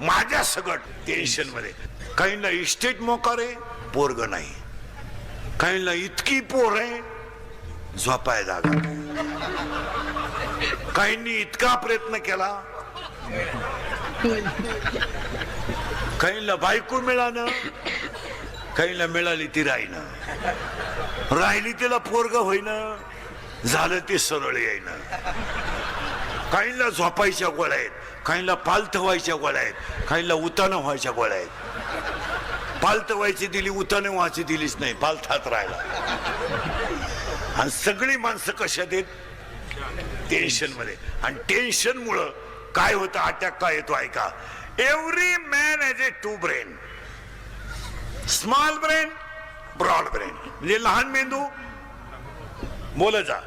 माझ्या सगट टेन्शन मध्ये. काहींना इस्टेट मोकार आहे, पोरग नाही. काहींना इतकी पोर आहे, झोपाय जागा. काहींनी इतका प्रयत्न केला, काहींना बायको मिळालं, काहींना मिळाली ती राहीनं, राहिली तिला पोरग होईना, झालं ते सरळ येईना. काहींना झोपायच्या गोळ्या आहेत, काहींना पालथ व्हायच्या गोळ्या आहेत, काहींना उतानं व्हायच्या गोळ्या आहेत. पालथ व्हायची दिली, उतानं व्हायची दिलीच नाही, पालथात राहिला. आणि सगळी माणसं कशात आहेत? टेन्शन मध्ये. आणि टेन्शन मुळे काय होतं, अटॅक काय येतो ऐका. Every man has a two brain. Small brain, broad brain. म्हणजे लहान मेंदू, बोला जा.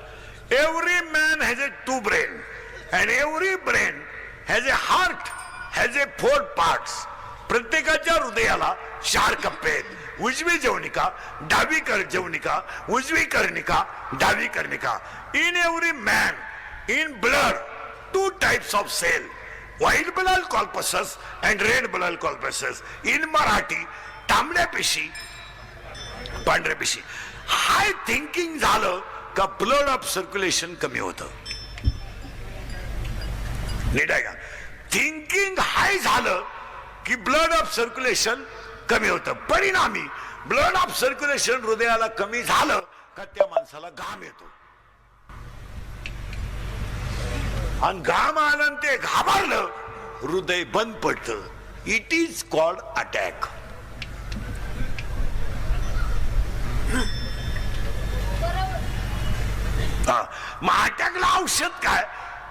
Every man has a two brain and every brain has a heart has a 4 parts. प्रत्येकाच्या हृदयाला 4 कप्पे आहेत. उजवी जवनिका, डावी जवनिका, उजवी कर्णिका, डावी कर्णिका. In every man, in blood, 2 types of cell, white blood corpuscles and red blood corpuscles. In Marathi तांबड्या पेशी, पांढऱ्या पेशी. हाय थिंकिंग झालं का ब्लड ऑफ सर्क्युलेशन कमी होतं. नीट आहे का? थिंकिंग हाय झालं की ब्लड ऑफ सर्क्युलेशन कमी होतं. परिणामी ब्लड ऑफ सर्क्युलेशन हृदयाला कमी झालं का त्या माणसाला घाम येतो. आणि घाम आलं ते घाबरलं, हृदय बंद पडतं. It is called attack. मग अटॅकला औषध काय?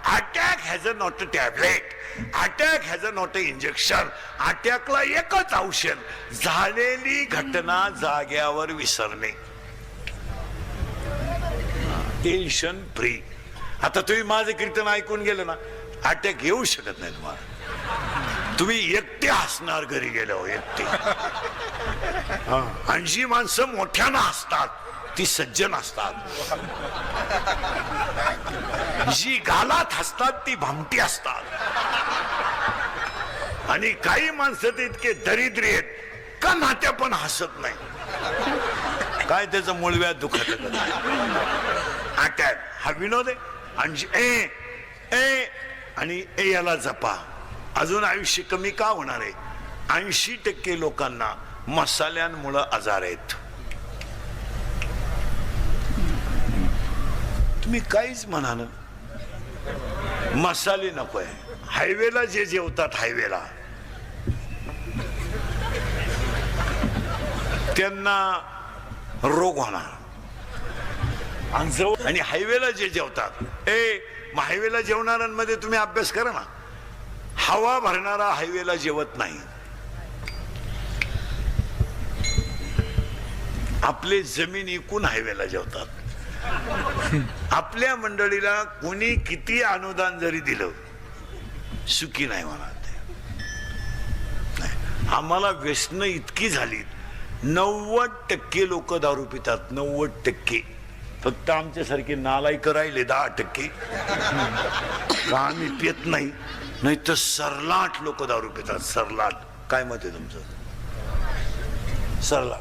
Attack has a not a tablet, attack has a not a injection. अटॅकला एकच औषध, झालेली घटना जाग्यावर विसरणे. Tension free. आता तुम्ही माझं कीर्तन ऐकून गेलं ना, अटॅक येऊ शकत नाही तुम्हाला. तुम्ही एकटे हसणार घरी गेल्यावर, एकटे. आणि जी माणसं मोठ्यानं हसतात ती सज्जन असतात. जी गालात हसतात ती भामटी असतात. आणि काही माणसं ते इतके दरिद्री आहेत का नात्या पण हसत नाही. काय त्याचं मूळव्याध दुखत. अटॅक हा विनोद आहे. आणि याला जपा. अजून आयुष्य कमी का होणार आहे? 80% लोकांना मसाल्यांमुळे आजार आहेत. तुम्ही काहीच म्हणा ना, मसाले नकोय. हायवेला जे जेवतात, हायवेला त्यांना रोग होणार. आणि हायवेला जे जेवतात, हायवेला जेवणाऱ्यांमध्ये तुम्ही अभ्यास करा ना. हवा भरणारा हायवेला जेवत नाही. आपले जमीन इकून हायवेला जेवतात. आपल्या मंडळीला कोणी किती अनुदान जरी दिलं, सुखी नाही होणार ते. आम्हाला व्यसनं इतकी झाली. 90% लोक दारू पितात. 90%. फक्त आमच्यासारखे नालायक राहिले 10%. का आम्ही पित नाही, नाही तर सरलाट लोक दारू पितात. सरलाट. काय मत आहे तुमचं? सरलाट.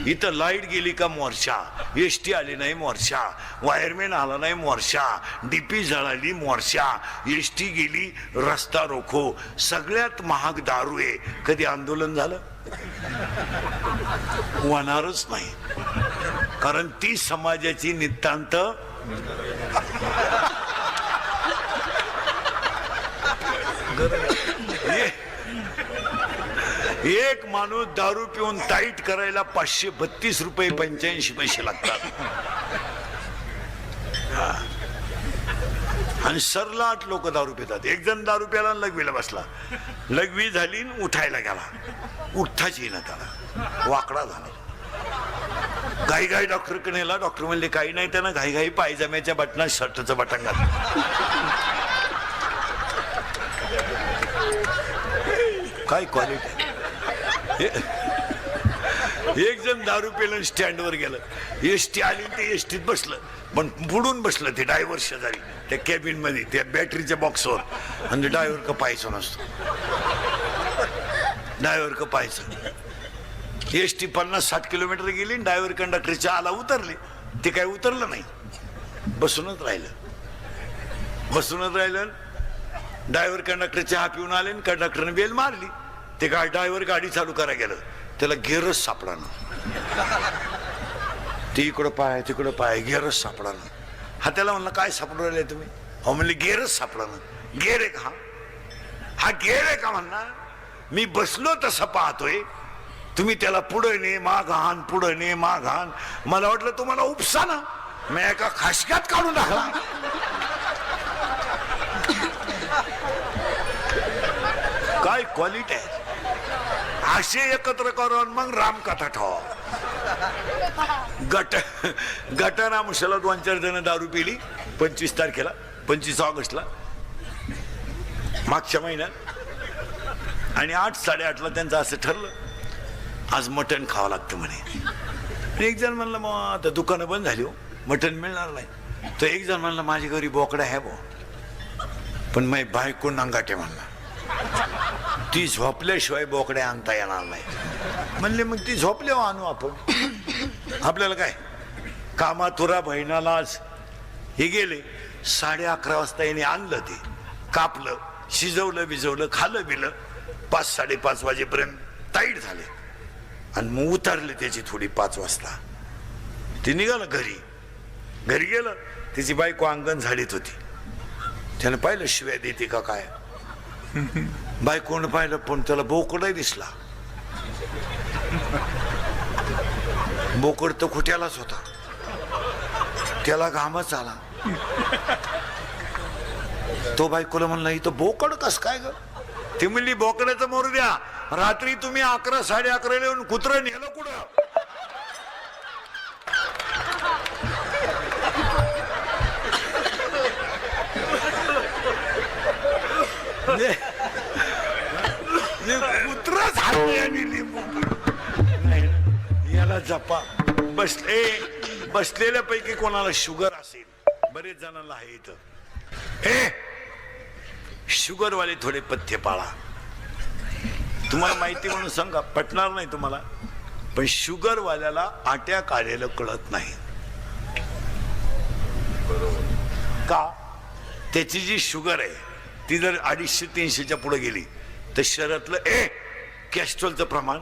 इथं लाईट गेली का मोर्चा, एसटी आली नाही मोर्चा, वायरमॅन आला नाही मोर्चा, डीपी जळाली मोर्चा, एसटी गेली रस्ता रोखो. सगळ्यात महाग दारू आहे. कधी आंदोलन झालं? होणारच नाही. कारण ती समाजाची नितांत एक माणूस दारू पिऊन टाईट करायला 532 रुपये 85 पैसे लागतात. आणि सरलाट लोक दारू पितात. एक जण दारू प्याला लघवीला बसला. लघवी झाली, उठायला गेला, उठताच येईना त्याला, वाकडा झाला. घाई घाई डॉक्टरकडे नेला. डॉक्टर म्हणले काही नाही, त्यानं घाई घाई पायजम्याच्या बटनात शर्टचं बटन घातलं. काय क्वालिटी. एक जण दारू पेलं स्टँडवर गेलं. एसटी आली, ते एसटीत बसलं, पण बुडून बसलं ते ड्रायव्हर शेजारी त्या कॅबिन मध्ये, त्या बॅटरीच्या बॉक्सवर. आणि ड्रायव्हर का पाहायचं नसतो. ड्रायव्हर का पाहायचं. एसटी 50-60 किलोमीटर गेली, ड्रायव्हर कंडक्टरच्या आला उतरले. ते काय उतरलं नाही, बसूनच राहिलं. ड्रायव्हर कंडक्टर चहा पिऊन आले, कंडक्टरने बेल मारली. ते काय ड्रायव्हर गाडी चालू करायला गेलं, त्याला गेअरच सापडा ना. ते इकडं पाय तिकडं पाय, गेअरच सापडा ना. हा त्याला म्हणलं काय सापडून राहिले तुम्ही? हो म्हणले गेअरच सापडा ना. गेअर आहे का? हा गेअर आहे का म्हणणार? मी बसलो तसं पाहतोय, तुम्ही त्याला पुढे ने माग आण, पुढे ने माग आण. मला वाटलं तुम्हाला उपसा ना, मी एका खासक्यात काढून टाकला. काय क्वालिटी आहे. असे एकत्र करून मग रामकथा ठेवा. गटारामुशाला 2-4 जण दारू पिली 25 तारखेला, 25 ऑगस्टला मागच्या महिन्यात. आणि 8-8:30ला त्यांचं असं ठरलं, आज मटण खावं लागतं म्हणे. एक जण म्हणलं मग आता दुकानं बंद झाली, हो मटण मिळणार नाही. तर एक जण म्हणलं माझ्या घरी बोकडा आहे बो, पण माझी बायको नांगाटे म्हणला, ती झोपल्याशिवाय बोकडे आणता येणार नाही. म्हणले मग ती झोपल्यावर आणू आपण, आपल्याला काय. कामातुरा बहिणालाच हे गेले. 11:30 वाजता याने आणलं, ते कापलं, शिजवलं बिजवलं, खाल्लं बिलं. 5-5:30 वाजेपर्यंत टाईट झाले आणि मग उतरले त्याची थोडी 5 वाजता. ते निघालं घरी गेलं. त्याची बायको अंगण झाडीत होती. त्यानं पाहिलं शिव्या देते का काय. बायकोनं पाहिलं, पण त्याला बोकडही दिसला. बोकड तर खुट्यालाच होता, त्याला घामच आला. तो बायकोला म्हणला इथं बोकड कस काय ग? ती म्हणली बोकड्याचं मोरू द्या, रात्री तुम्ही 11-11:30 येऊन कुत्रं नेलं कुठं? कुत्र झाली. याला जपा. बसलेल्यापैकी कोणाला शुगर असेल, बरेच जणांना आहे इथं. हे शुगरवाले थोडे पथ्य पाळा. तुम्हाला माहिती म्हणून सांगा, पटणार नाही तुम्हाला, पण शुगरवाल्याला आट्या काढायला कळत नाही का? त्याची जी शुगर आहे ती जर 250-300च्या पुढे गेली तर शरीरातलं कॅस्ट्रॉलचं प्रमाण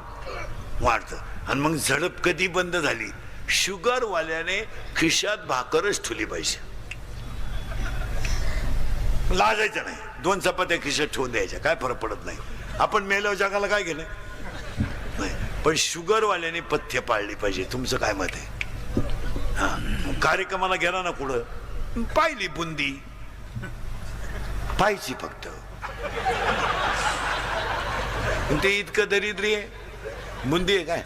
वाढतं. आणि मग झडप कधी बंद झाली? शुगरवाल्याने खिशात भाकरच ठेवली पाहिजे. लाजायचं नाही, 2 चपात्या खिशात ठेवून द्यायच्या, काय फरक पडत नाही. आपण मेल्यावर जगाला काय गेलं नाही. पण शुगरवाल्याने पथ्य पाळली पाहिजे. तुमचं काय मत आहे? हा, कार्यक्रमाला गेला ना कुठं, पाहिली बुंदी पाहिजे फक्त, ते इतकं दरिद्री आहे. बुंदी आहे काय?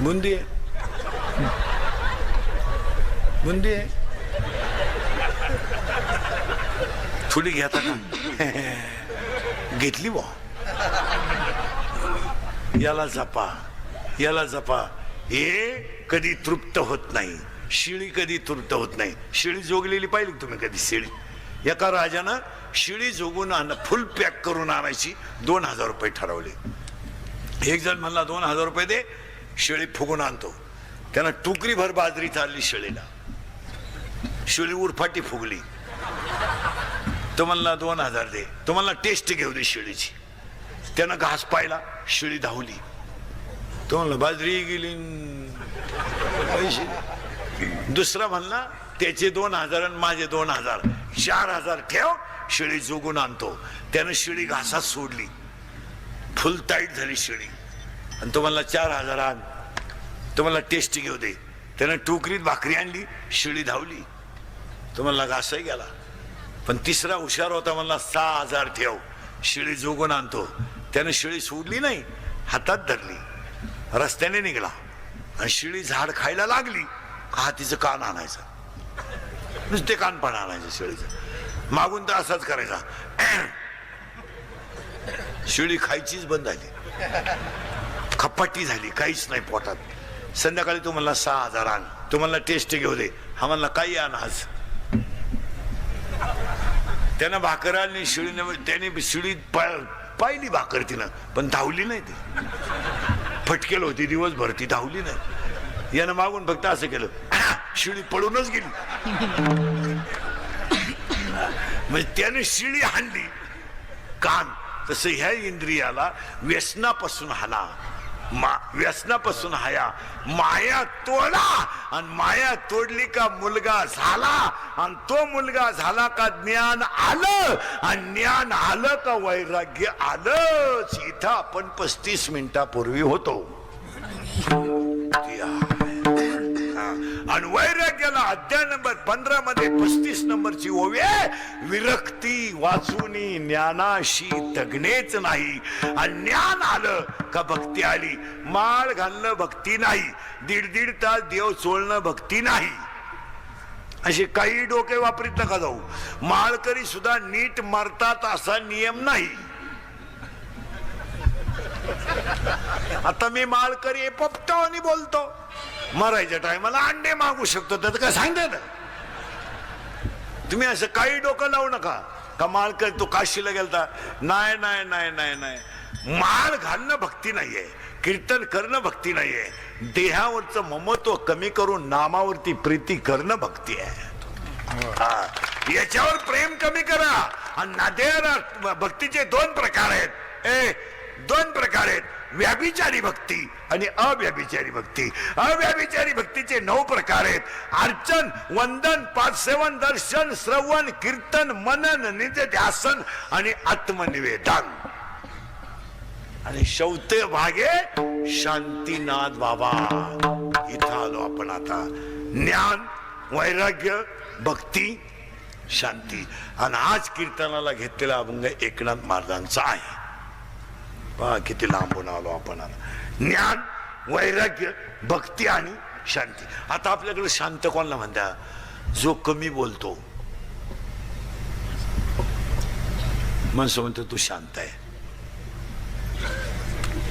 बुंदी आहे, बुंदी आहे. थोडी घेता का? घेतली बा. याला जपा. हे कधी तृप्त होत नाही. शिळी कधी तृप्त होत नाही. शिळी जोगलेली पाहिली तुम्ही कधी? शिळी एका राजानं शिळी जोगून फुल पॅक करून आणायची 2000 रुपये ठरवले. एक जण म्हणला 2000 रुपये दे, शिळी फुगून आणतो. त्यानं टुकरीभर बाजरी चालली शिळीला, शिळी उरफाटी फुगली. तो म्हणला 2000 दे. तो म्हणला टेस्ट घेऊ दे शिळीची. त्यानं घास पाहिला, शिळी धावली. तो म्हणला बाजरी गेली, पैसे. दुसरा म्हणला त्याचे 2000 आणि माझे 2000, 4000 ठेव, शिळी जोगून आणतो. त्यानं शिळी घासात सोडली, फुल टाईट झाली शिळी. आणि तो म्हणला 4000 आण. तो म्हणला टेस्ट घेऊ दे. त्यानं टोकरीत भाकरी आणली, शिळी धावली. तो म्हणला घासही गेला. पण तिसरा हुशार होता, म्हणला 6000 ठेव, शिळी जोगून आणतो. त्यानं शिळी सोडली नाही, हातात धरली, रस्त्याने निघाला. आणि शिळी झाड खायला लागली, हातीचं कान आणायचं, नुसते कान पण आणायचं शिळीचं. मागून तर असाच करायचा. शिळी खायचीच बंद झाली, खपाटी झाली, काहीच नाही पोटात. संध्याकाळी तो म्हणला 6000 आण. तो म्हणला टेस्ट घेऊ दे. हा म्हणला काही आण आज. त्यानं भाकर आणली शिळीने, त्याने शिळी पाहिली भाकर तिनं, पण धावली नाही ती. फटकेल होती दिवसभर, ती धावली नाही. यानं मागून फक्त असं केलं, शिळी पळूनच गेली. म्हणजे त्याने शिळी हाणली. कान तसं ह्या इंद्रियाला व्यसनापासून हाना, व्यसनापासून हाया, माया तोडा. आणि माया तोडली का मुलगा झाला, आणि तो मुलगा झाला का ज्ञान आलं, आणि ज्ञान आलं का वैराग्य आलंच. इथं आपण 35 मिनिटापूर्वी होतो. आणि वैराग्याला अध्याय नंबर 15 मध्ये 35 नंबरची ओवी आहे, विरक्ती वाचुनी ज्ञानाशी तगणेच नाही. आणि ज्ञान आलं का भक्ती आली. माळ घालणं भक्ती नाही, दीड तास देव चोळणं भक्ती नाही. असे काही डोके वापरीत नका जाऊ. माळकरी सुद्धा नीट मरतात असा नियम नाही. आता मी माळकरी पोपटावानी बोलतो, मरायच्या टायमाला अंडे मागू शकतो, त्यात काय सांगते ना तुम्ही. असं काही डोकं लावू नका. का माळकरी तो काशीला गेलता, नाही नाही नाही नाही नाही. माळ घालणं भक्ती नाहीये, कीर्तन करणं भक्ती नाहीये. देहावरचं ममत्व कमी करून नामावरती प्रीती करणं भक्ती आहे. याच्यावर प्रेम कमी करा. आणि भक्तीचे 2 प्रकार आहेत. 2 प्रकार आहेत, व्याभिचारी भक्ती आणि अव्याभिचारी भक्ती. अव्याभिचारी भक्तीचे 9 प्रकार आहेत. अर्चन, वंदन, पादसेवन, दर्शन, श्रवण, कीर्तन, मनन, निधिध्यासन आणि आत्मनिवेदन. आणि शेवटे भागे शांतीनाथ बाबा. इथं आलो आपण आता. ज्ञान, वैराग्य, भक्ती, शांती. आणि आज कीर्तनाला घेतलेला अभंग एकनाथ महाराजांचा आहे. पहा किती लांबून आलो आपण. ज्ञान, वैराग्य, भक्ती आणि शांती. आता आपल्याकडे शांत कोणाला म्हणता? जो कमी बोलतो. माणसं म्हणतो तू शांत आहे.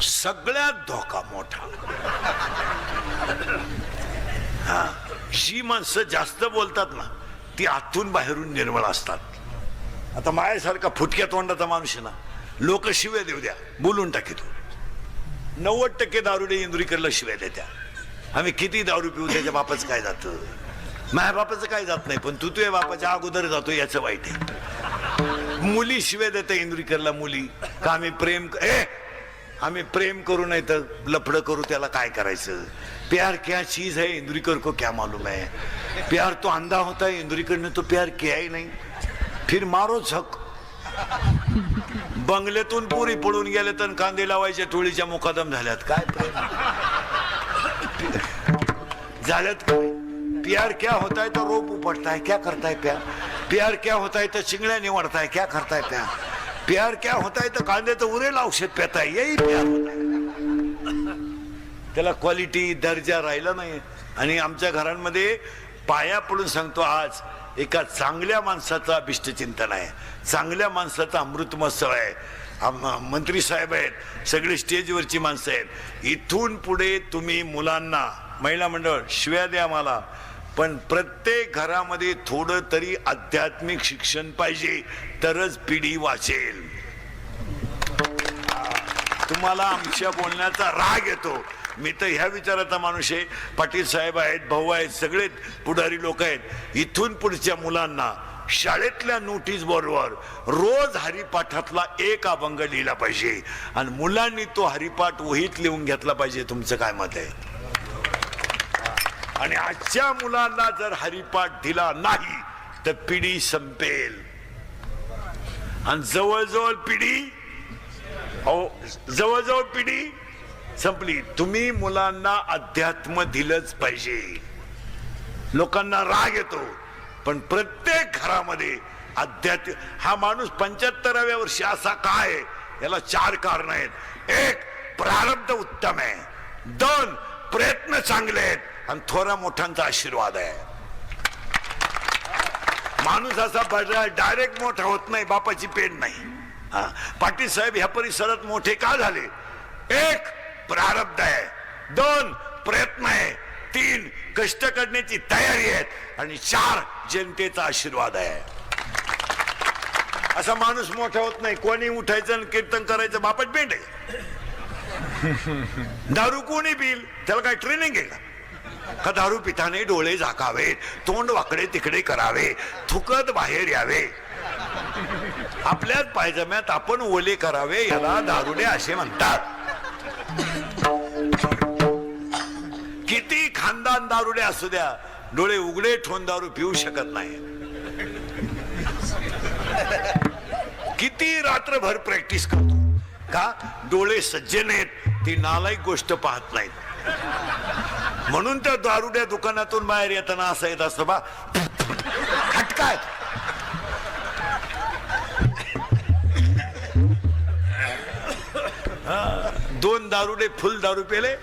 सगळ्यात धोका मोठा. हा, जी माणसं जास्त बोलतात ना, ती आतून बाहेरून निर्मळ असतात. आता माझ्यासारखा फुटक्या तोंडाचा माणूस आहे ना, लोक शिव्या देऊ द्या, बोलून टाकीतो. 90% दारुडे इंदुरीकरला शिव्या देत्या. आम्ही किती दारू पिऊ, त्याच्या बापाचं काय जातं? माझ्या बापाचं काय जात नाही, पण तू तुझ्या बापाच्या अगोदर जातो याचं वाईट आहे. मुली शिव्या देते इंदुरीकरला. मुली का आम्ही प्रेम करू नाही तर लफडं करू, त्याला काय करायचं? प्यार क्या चीज है इंदुरीकर को क्या मालूम है. प्यार तो अंधा होता है, इंदुरीकर ने तो प्यार किया ही नहीं. फिर मारो झक. बंगल्यातून पुरी पडून गेले तर कांदे लावायच्या टोळीच्या मुकादम झाल्यात. काय झाल्यात? प्यार क्या होता है तो रोप उपटता है, क्या करता है प्यार? प्यार क्या होता है तो चिंगड्या निवडता है, क्या करता है प्यार? प्यार क्या होता है तो कांदे तो उरेल औषध पेता है, यही प्यार होता है. त्याला क्वालिटी, दर्जा राहिला नाही. आणि आमच्या घरांमध्ये पाया पडून सांगतो, आज एका चांगल्या माणसाचा अभिष्टचिंतन आहे, चांगल्या माणसाचा अमृत महोत्सव आहे. मंत्री साहेब आहेत, सगळी स्टेजवरची माणसं आहेत. इथून पुढे तुम्ही मुलांना, महिला मंडळ, शिव्या द्या मला, पण प्रत्येक घरामध्ये थोडं तरी आध्यात्मिक शिक्षण पाहिजे, तरच पिढी वाचेल. तुम्हाला आमच्या बोलण्याचा राग येतो. मी तर ह्या विचाराचा माणूस आहे. पाटील साहेब आहेत, भाऊ आहेत, सगळे पुढारी लोक आहेत. इथून पुढच्या मुलांना शाळेतल्या नोटीस बोर्डवर रोज हरिपाठातला एक अभंग लिहिला पाहिजे, आणि मुलांनी तो हरिपाठ वहीत लिहून घेतला पाहिजे. तुमचं काय मत आहे? आणि आजच्या मुलांना जर हरिपाठ दिला नाही तर पिढी संपेल. आणि जवळजवळ पिढी संपली. तुम्ही मुलांना अध्यात्म दिलंच पाहिजे. लोकांना राग येतो, पण प्रत्येक घरामध्ये अध्यात्म. हा माणूस 75व्या वर्षी असा काय? याला 4 कारण आहेत. 1, प्रारब्ध उत्तम आहे. 2, प्रयत्न चांगले आहेत. आणि थोरा मोठ्यांचा आशीर्वाद आहे. माणूस असा डायरेक्ट मोठा होत नाही, बापाची पेन नाही. पाटील साहेब ह्या परिसरात मोठे का झाले? 1, प्रारब्ध आहे. 2, प्रयत्न आहे. 3, कष्ट करण्याची तयारी आहे. आणि 4, जनतेचा आशीर्वाद आहे. असा माणूस मोठा होत नाही. कोणी उठायचं आणि कीर्तन करायचं बापट पेंड आहे. दारू कोणी पिल त्याला काय ट्रेनिंग आहे का दारू पिताने डोळे झाकावे, तोंड वाकडे तिकडे करावे, थुकत बाहेर यावे, आपल्याच पायजम्यात आपण ओले करावे, याला दारुडे असे म्हणतात. किती खानदान दारुडे असू द्या, डोळे उघडे ठेवून दारू पिऊ शकत नाही. किती रात्रभर प्रॅक्टिस करतो का, डोळे सज्जन आहेत, ती नालायक गोष्ट पाहत नाहीत. म्हणून त्या दारुड्या दुकानातून बाहेर येताना असं येत असतं बा खटकाय. दोन दारुडे फुल दारू पेले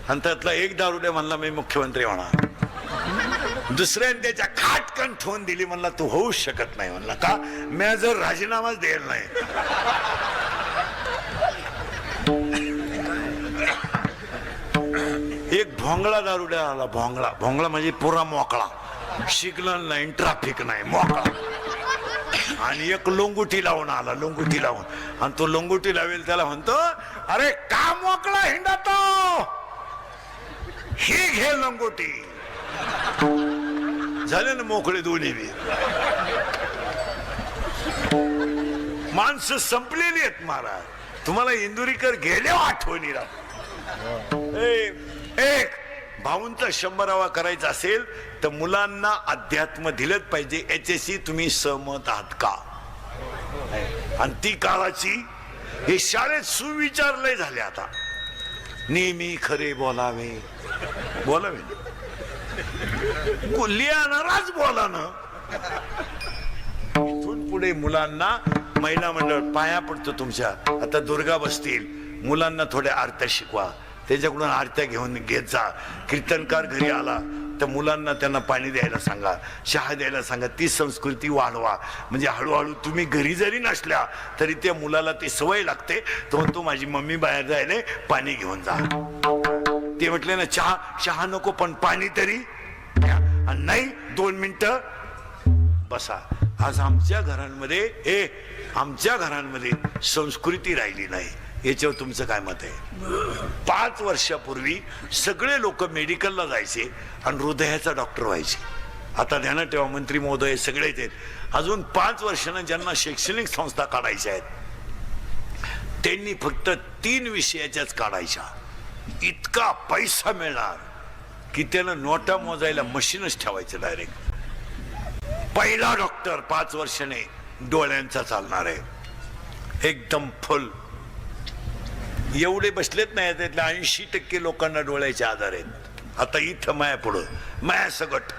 आणि त्यातला एक दारुडे म्हणला मी मुख्यमंत्री होणार. दुसऱ्याने त्याच्या खाटकन ठेवून दिली, म्हणला तू होऊच शकत नाही. म्हणला का, मी जर राजीनामाच द्यायला नाही. एक भोंगळा दारुड्या आला. भोंगळा भोंगळा म्हणजे पुरा मोकळा, सिग्नल नाही, ट्रॅफिक नाही, मोकळा. आणि एक लोंगुटी लावून आला, लोंगुटी लावून. आणि तो लोंगुटी लावेल त्याला म्हणतो, अरे का मोकळा हिंडतो, ही घे लोंगुटी. झाले ना मोकळे दोन्ही बी. माणसं संपलेली आहेत महाराज. तुम्हाला इंदुरीकर गेले आठवणी राहत. एक भाऊंचा 100वा करायचा असेल तर मुलांना अध्यात्म दिलंच पाहिजे. याच्याशी तुम्ही सहमत आहात का? आणि ती काळाची हे शाळेत सुविचार लय झाले आता. नेहमी खरे बोलावे, बोलावे लिहाणाराच बोला ना. इथून पुढे मुलांना महिला मंडळ पाया पडतो तुमच्या. आता दुर्गा बसतील, मुलांना थोड्या आरत्या शिकवा, त्याच्याकडून आरत्या घेऊन घेत जा. कीर्तनकार घरी आला तर मुलांना त्यांना पाणी द्यायला सांगा, चहा द्यायला सांगा. ती संस्कृती वाढवा. म्हणजे हळूहळू तुम्ही घरी जरी नसल्या तरी त्या मुलाला ती सवय लागते. तो म्हणतो माझी मम्मी बाहेर जायले, पाणी घेऊन जा. ते म्हटले ना चहा, चहा नको पण पाणी तरी नाही, 2 मिनिटं बसा. आज आमच्या घरांमध्ये आमच्या घरांमध्ये संस्कृती राहिली नाही. याच्यावर तुमचं काय मत आहे? 5 वर्षापूर्वी सगळे लोक मेडिकलला जायचे आणि हृदयाचा डॉक्टर व्हायचे. आता ध्यानात ठेवा, मंत्री महोदय सगळेच आहेत. अजून 5 वर्षांना ज्यांना शैक्षणिक संस्था काढायच्या आहेत त्यांनी फक्त 3 विषयाच्याच काढायच्या. इतका पैसा मिळणार की त्यानं नोटा मोजायला मशीनच ठेवायचं डायरेक्ट. पहिला डॉक्टर 5 वर्षाने डोळ्यांचा चालणार आहे, एकदम फुल. एवढे बसलेत नाही, त्यातल्या 80% लोकांना डोळ्याचे आजार आहेत. आता इथं माया पुढं माया सगट.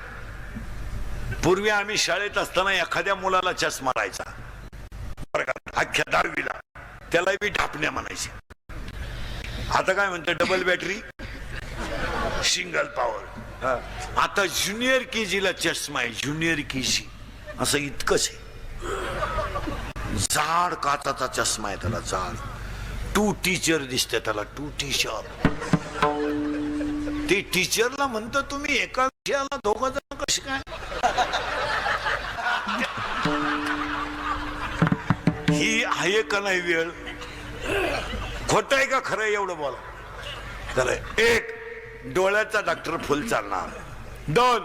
पूर्वी आम्ही शाळेत असताना एखाद्या मुलाला चष्मा राहायचा अख्ख्या 10वीला, त्याला बी ढापण्या म्हणायचे. आता काय म्हणते, डबल बॅटरी, सिंगल पॉवर. आता ज्युनियर केजीला चष्मा आहे, ज्युनियर केजी. असं इतकंच आहे. जाड काचाचा चष्मा आहे त्याला, जाड. 2 टीचर दिसते त्याला, 2 टीचर. ते टीचरला म्हणतो तुम्ही एका विषयाला 2 जण कसे काय? ही आहे का नाही वेळ? खोट आहे का खरं एवढं बोला. खरं. 1 डोळ्याचा डॉक्टर फुल चालणार. 2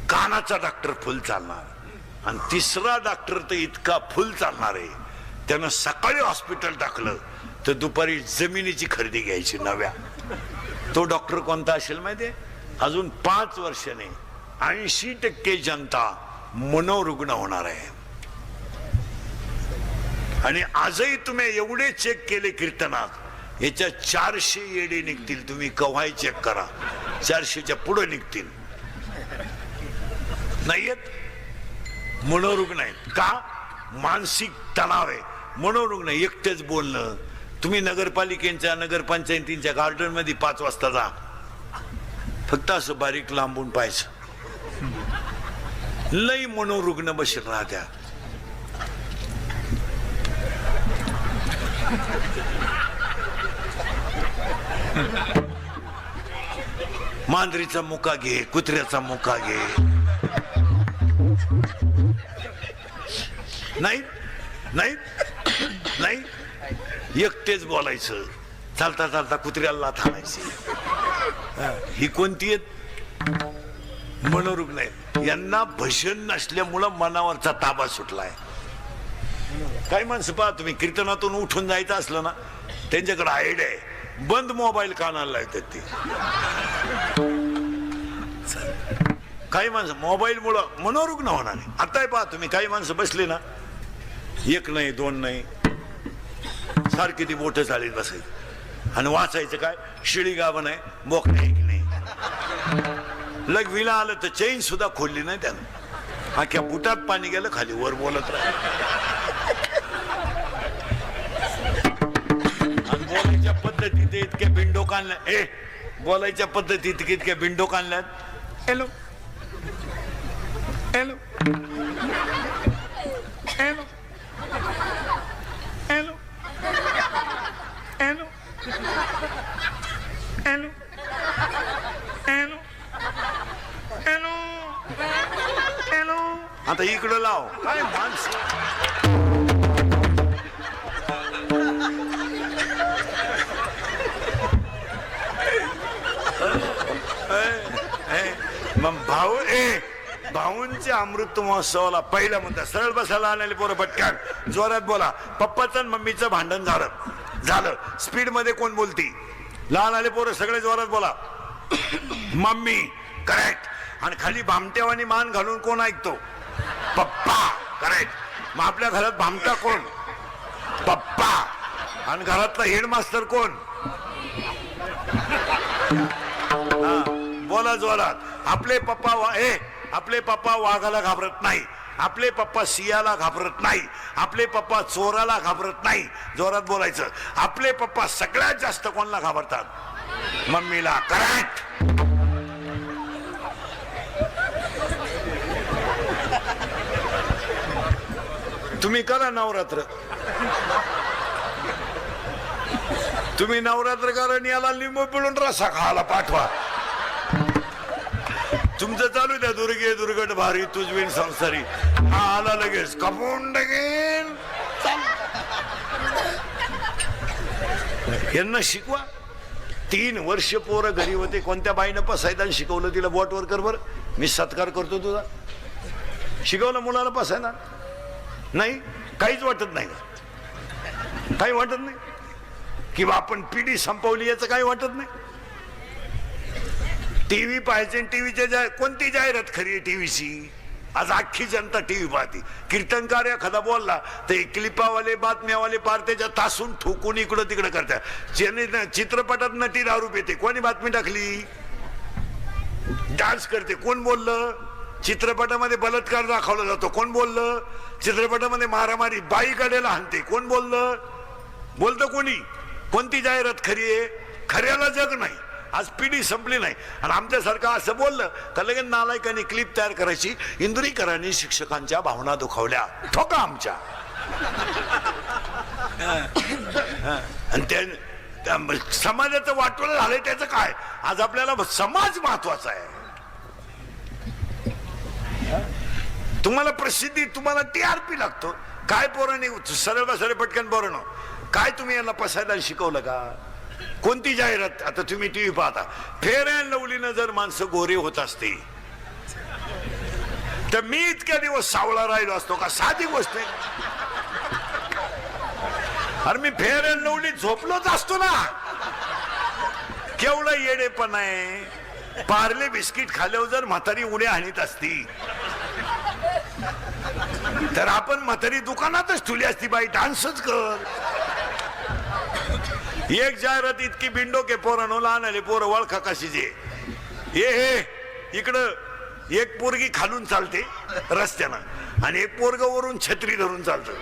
कानाचा डॉक्टर फुल चालणार. आणि 3रा डॉक्टर तर इतका फुल चालणार आहे, त्यानं सकाळी हॉस्पिटल टाकलं तर दुपारी जमिनीची खरेदी घ्यायची नव्या. तो डॉक्टर कोणता असेल माहितीये? अजून 5 वर्षाने 80% जनता मनोरुग्ण होणार आहे. आणि आजही तुम्ही एवढे चेक केले कीर्तनात, याच्या 400 येडे निघतील. तुम्ही कव्हाही चेक करा, 400च्या पुढे निघतील. नाहीयेत मनोरुग्ण आहेत का? मानसिक तणाव आहे. मनोरुग्ण एकटेच बोलणं. तुम्ही नगरपालिकेच्या नगरपंचायतींच्या गार्डन मध्ये 5 वाजता जा, फक्त असं बारीक लांबून पाहायचं. लई मनोरुग्ण बसेल राहत्या. मांजरीचा मुका घे, कुत्र्याचा मुका घे. नाही नाही नाही एकटेच बोलायचं. चालता चालता कुत्र्याला लाथ आणायची. ही कोणती आहेत? मनोरुग्ण आहेत. यांना भजन नसल्यामुळं मनावरचा ताबा सुटलाय. काही माणसं पहा तुम्ही, कीर्तनातून उठून जायचं असलं ना, त्यांच्याकडे आयडिया आहे, बंद मोबाईल कानाला लावतात ते. काही माणसं मोबाईल मुळे मनोरुग्ण होणार आहे. आता पहा तुम्ही, काही माणसं बसले ना, एक नाही दोन नाही, सारखी ती बोटं चालीत बसायची आणि वाचायचं काय, शिळी गाभण आहे, बोकडे एक नाही. लग्वीला आलं तर चैन सुद्धा खोलली नाही त्यानं, अख्ख्या बुटात पाणी गेलं, खाली वर बोलत राहिलं. आणि बोलायच्या पद्धतीत इतक्या बिंडोक आणल्या, बोलायच्या पद्धतीत इतक्या बिंडोक आणल्यात. Hello hello hello hello hello hello hello hello hello. आता इकडं लाव. काय माणसं, मग भाऊ भाऊंच्या अमृत महोत्सवाला पहिला मुद्दा, सरळ बसायला आलेले पोरं पटकन जोरात बोला. पप्पाचं आणि मम्मीचं भांडण झालं. स्पीड मध्ये कोण बोलती? लहान आले पोरं सगळे जोरात बोला. मम्मी. करेक्ट. आणि खाली भामट्यावानी मान घालून कोण ऐकतो? पप्पा. करेक्ट. मग आपल्या घरात भामटा कोण? पप्पा. आणि घरातला हेडमास्टर कोण? बोला जोरात. आपले पप्पा वाघाला घाबरत नाही, आपले पप्पा सियाला घाबरत नाही, आपले पप्पा चोराला घाबरत नाही. जोरात बोलायचं. आपले पप्पा सगळ्यात जास्त कोणाला घाबरतात? मम्मीला. करेक्ट. तुम्ही करा नवरात्र, तुम्ही नवरात्र करा आणि याला लिंबू पिळून रसा खायला पाठवा. तुमचं चालू द्या, दुर्गे दुर्गट भारी तुझविन संसारी. हा आला लगेच कपून टाकेन. यांना शिकवा. 3 वर्ष पोरं घरी होते, कोणत्या बाईनं पसायदान शिकवलं तिला? बोटवर कर बर, मी सत्कार करतो तुझा. शिकवलं मुलाला पसायदान? नाही, काहीच वाटत नाही. काही वाटत नाही किंवा आपण पिढी संपवली याचं काही वाटत नाही. टीव्ही पाहायचे, टीव्हीच्या कोणती जाहिरात खरी आहे टीव्हीची? आज अख्खी जनता टीव्ही पाहते. कीर्तनकार एखादा बोलला तर क्लिपावाले बातम्यावाले पार त्याच्या तासून ठोकून इकडं तिकडं करतात. चित्रपटात नटी दारू पिते, कोणी बातमी टाकली? डान्स करते, कोण बोललं? चित्रपटामध्ये बलात्कार दाखवला जातो, कोण बोललं? चित्रपटामध्ये मारामारी, बाई गड्याला हाणते, कोण बोललं? बोलतं कोणी? कोणती जाहिरात खरी आहे? खऱ्याला जग नाही. आज पिढी संपली नाही. आणि आमच्यासारखं असं बोललं तर लगेच नालायकांनी क्लिप तयार करायची. इंदुरीकरांनी शिक्षकांच्या भावना दुखावल्या, ठोका आमच्या. आणि त्या समाजाचं वाटोळं झालंय, त्याचं काय? आज आपल्याला समाज महत्वाचा आहे. तुम्हाला प्रसिद्धी, तुम्हाला टीआरपी लागतो. काय पोरांनी सरळ बसरे पटकन पोरांनो, काय तुम्ही यांना पसायदान शिकवलं का? कोणती जाहिरात? आता तुम्ही टीव्ही पाहता, फेअर अँड लवलीनं जर माणसं गोरे होत असते तर मी इतक्या दिवस सावळा राहिलो असतो का? साधी गोष्ट आहे. अरे मी फेअर अँड लवली झोपलोच असतो ना. केवढं येडेपण आहे. पार्ले बिस्किट खाल्यावर जर म्हातारी उड्या हाणीत असती तर आपण म्हातारी दुकानातच ठेवली असती. बाई डान्सच कर. एक जाहिरात इतकी बिंडो के पोरांनो, लहान आले पोरं वळखा कशीचे. हे इकडं एक पोरगी खालून चालते रस्त्यानं आणि एक पोरग वरून छत्री धरून चालतं.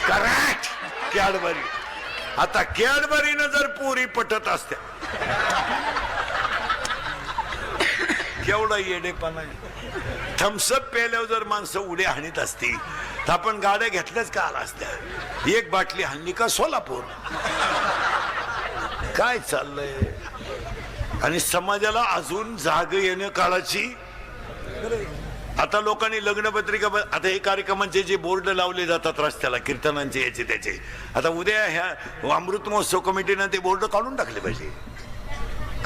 करेक्ट. कॅडबरी. आता कॅडबरीनं जर पोरी पटत असत्या, केवढा येडेपणा आहे. थम्सअप प्यायल्यावर जर माणसं उड्या हाणीत असती तर आपण गाड्या घेतल्याच का आला असत्या. एक बाटली हाणली का सोलापूर. काय चाललंय? आणि समाजाला अजून जाग येणं काळाची आता लोकांनी लग्नपत्रिका आता हे कार्यक्रमांचे जे बोर्ड लावले जातात रस्त्याला कीर्तनांचे याचे त्याचे, आता उद्या ह्या अमृत महोत्सव कमिटीनं ते बोर्ड काढून टाकले पाहिजे.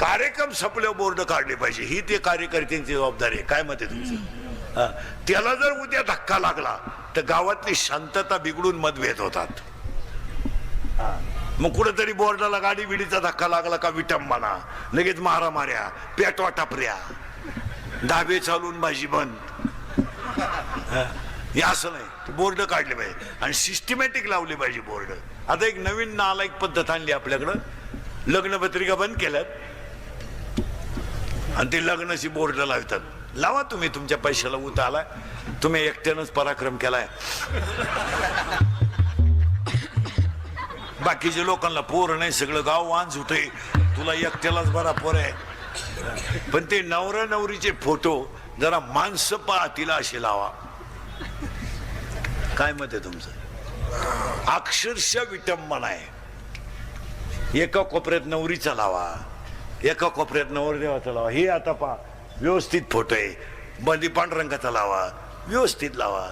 कार्यक्रम संपल्यावर बोर्ड काढले पाहिजे. ही ते कार्यकर्त्यांची जबाबदारी आहे. काय मत आहे तुमचं? त्याला जर उद्या धक्का लागला तर गावातली शांतता बिघडून मतभेद होतात. मग कुठेतरी बोर्डाला गाडी बिडीचा धक्का लागला का विटंबना, लगेच मारामाऱ्या, पेटवा टापऱ्या, धाबे चालून भाजी बंद. हे असं नाही. बोर्ड काढले पाहिजे आणि सिस्टमॅटिक लावले पाहिजे बोर्ड. आता एक नवीन नालायक पद्धत आणली आपल्याकडं. लग्नपत्रिका बंद केल्यात आणि ते लग्नाची बोर्ड लावतात. लावा तुम्ही, तुमच्या पैशाला उत आलाय, तुम्ही एकट्यानंच पराक्रम केलाय. बाकीच्या लोकांना पोर नाही, सगळं गाव वाहन सुटे, तुला एकट्यालाच बरा पोर आहे. पण ते नवरा नवरीचे फोटो जरा माणसं पाहतील असे लावा. काय मत आहे तुमचं? अक्षरशः विटंबना आहे. एका कोपऱ्यात नवरीचा लावा, एका कोपऱ्यात नवरदेवाचा लावा. हे आता पहा, व्यवस्थित फोटो आहे. बंदी पांढरंगाचा लावा, व्यवस्थित लावा.